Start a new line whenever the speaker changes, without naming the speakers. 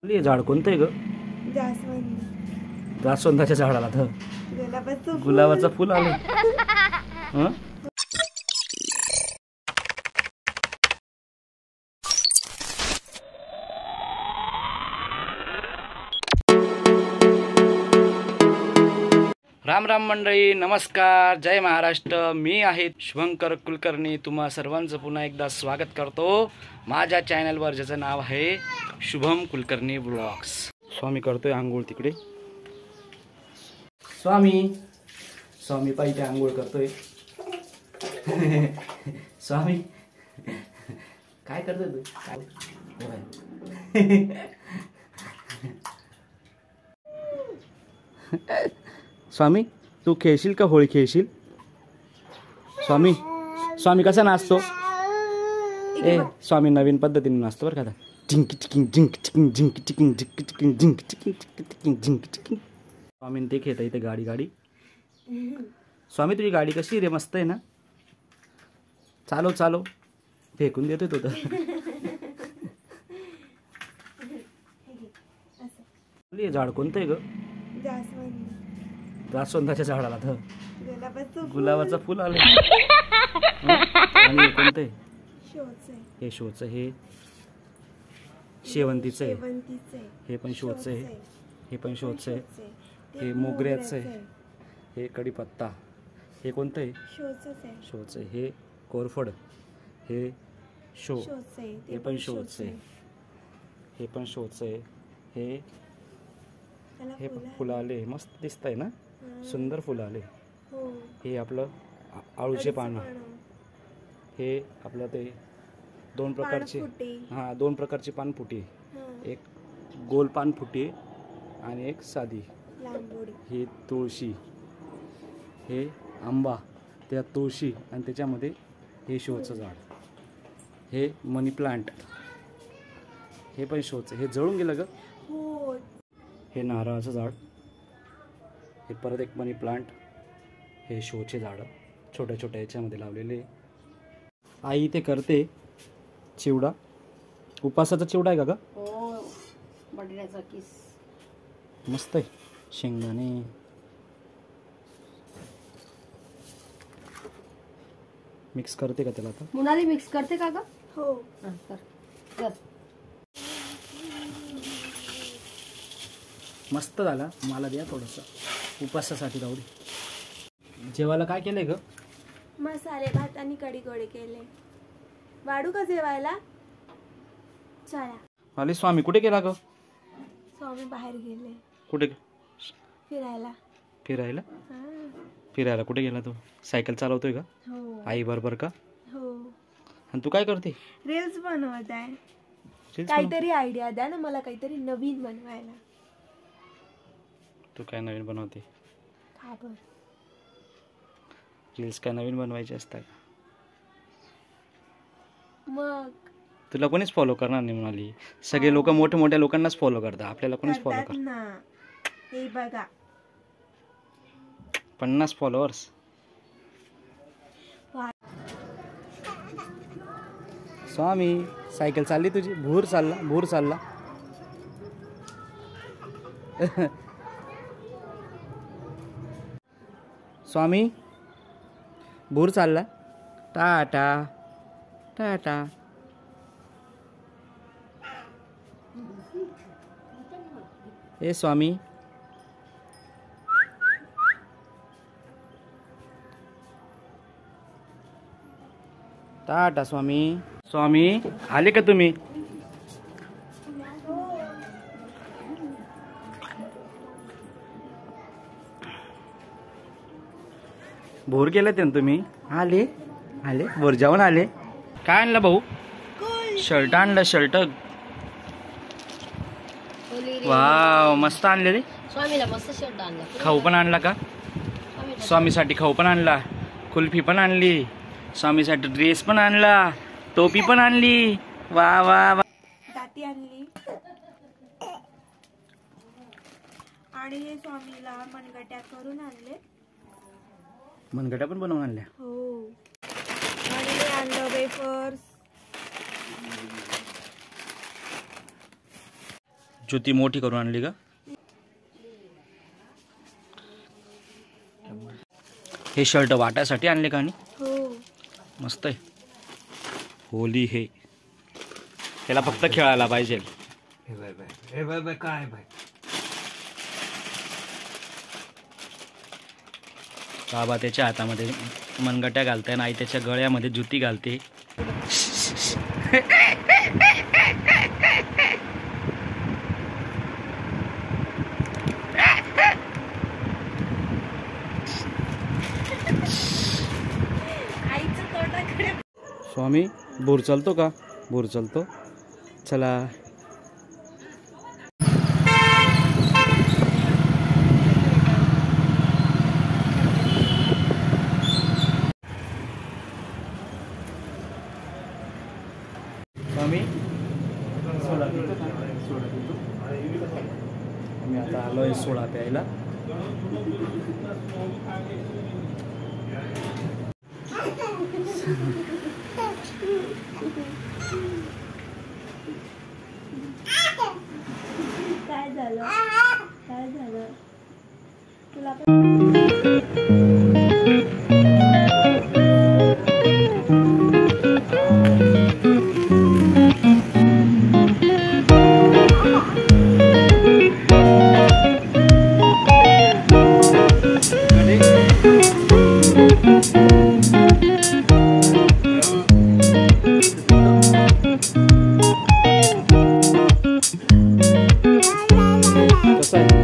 हे झाड कोणतं आहे ग?
जास्वंद.
जास्वंदाच्या झाडाला तर गुलाबाचं फुल आलं. हं? राम राम मंडळी, नमस्कार, जय महाराष्ट्र. मी आहे शुभंकर कुलकर्णी. तुम्हा सर्वांचं पुन्हा एकदा स्वागत करतो माझ्या चॅनलवर, ज्याचं नाव आहे शुभम कुलकर्णी ब्लॉग्स. स्वामी करतोय आंघोळ तिकडे. स्वामी पाहिजे आंघोळ करतोय. स्वामी काय करतोय तू? स्वामी तू खेळशील का होळी खेळशील? स्वामी कसा नाचतो? स्वामी नवीन पद्धतीने नाचतो बरं का आता. झिंक चिकिंग झिंक चिकिंग झिंक चिकिंग झिंक चिकिंग झिंक चिकिंग चिकिंग झिंक चिकिंग. स्वामी ते खेळता इथे गाडी. स्वामी तुझी गाडी कशी रे? मस्त आहे ना? चालव फेकून देतोय तो तर. झाड कोणतं आहे ग? जास्वंदाच्या झाडाला तर गुलाबाचं फुल आलं. आणि हे कोणतं आहे? हे शोचं. हे शेवंतीचं आहे. हे पण शोचं आहे. हे पण शोचं आहे. हे मोगऱ्याचं आहे. हे कढीपत्ता. हे कोणतं आहे? शोचं आहे. हे कोरफड. हे शो. हे पण शोचं आहे. हे पण शोचं आहे. हे पण फुलं आले. मस्त दिसत आहे ना? सुंदर फुलं आले. हे आपलं आळूचे पानं. हे आपलं ते दोन प्रकारचे दोन प्रकारची पानफुटी. एक गोल पानफुटी आणि एक साधी. हे तुळशी. हे आंबा, त्या तुळशी आणि त्याच्यामध्ये हे शोचं झाड. हे मनी प्लांट. हे पण शोचं. हे जळून गेलं ग. हे नारळाचं झाड. हे परत एक मनी प्लांट. हे शोचे झाडं छोट्या छोट्या याच्यामध्ये लावलेले. आई इथे करते चिवडा. उपासाचा चिवडा आहे का ग?
हो, बटाट्याचा किस.
मस्त आहे. शेंगदाणे. मिक्स करते का त्याला आता?
मुनाली मिक्स करते का ग? हो कर.
मस्त झाला. मला द्या थोडंसं, उपासासाठी राहू दे. जेवायला काय केलंय ग?
मसाले भात आणि कढी गोळे केले. वाढू का जेवायला? चला.
अरे स्वामी कुठे गेला ग?
स्वामी बाहेर गेले.
कुठे?
फिरायला.
फिरायला कुठे गेला तो? सायकल चालवतोय का?
हो.
आई बरोबर का?
हो.
आणि तू काय करते?
रील्स बनवत आहे. काहीतरी आयडिया द्या ना मला, काहीतरी नवीन बनवायला.
तू काय नवीन बनवते?
खबर.
रील्स काय नवीन बनवायचे असतात?
मग
तुला कोणीच फॉलो करणार नाही म्हणाली. सगळे लोक मोठ्या लोकांनाच फॉलो करतात. आपल्याला कोणीच फॉलो करत
ना. हे बघा
50 फॉलोअर्स. स्वामी सायकल चालली तुझी? भूर चालला. स्वामी भूर चालला. टाटा. ए स्वामी. टाटा स्वामी आले का तुम्ही? भोर गेले ते तुम्ही? आले भोर जाऊन आले. काय आणलं भाऊ? शर्ट आणलं. शर्ट वाव, मस्त आणले रे.
स्वामीला मस्त शर्ट आणला.
खाऊ पण आणला का? स्वामीसाठी खाऊ पण आणला. कुल्फी पण आणली. स्वामीसाठी ड्रेस पण आणला. टोपी पण आणली. वा.
दाती आणली. आणि हे स्वामीला मनगट्या करून आणले.
मनगट्या पण बनवून आणल्या?
हो. आणि हे आणलं वेफर्स.
ज्योती मोठी करून आणली का? हे शर्ट वाटायसाठी आणले का? आणि
हो
मस्त आहे. होली हे त्याला फक्त खेळायला पाहिजे.
काय बाय
बाबा त्याच्या हातामध्ये मनगट्या घालताय आणि आई त्याच्या गळ्यामध्ये जुती घालते.
आईचं तोंडाकडे.
स्वामी बोर चालतो का? बोर चालतो. चला स्वामी सोडा देतो का? सोडा देतो. मी आता आलोय सोडा प्यायला.
काय झालं? काय झालं तुला पण?
कसं आहे?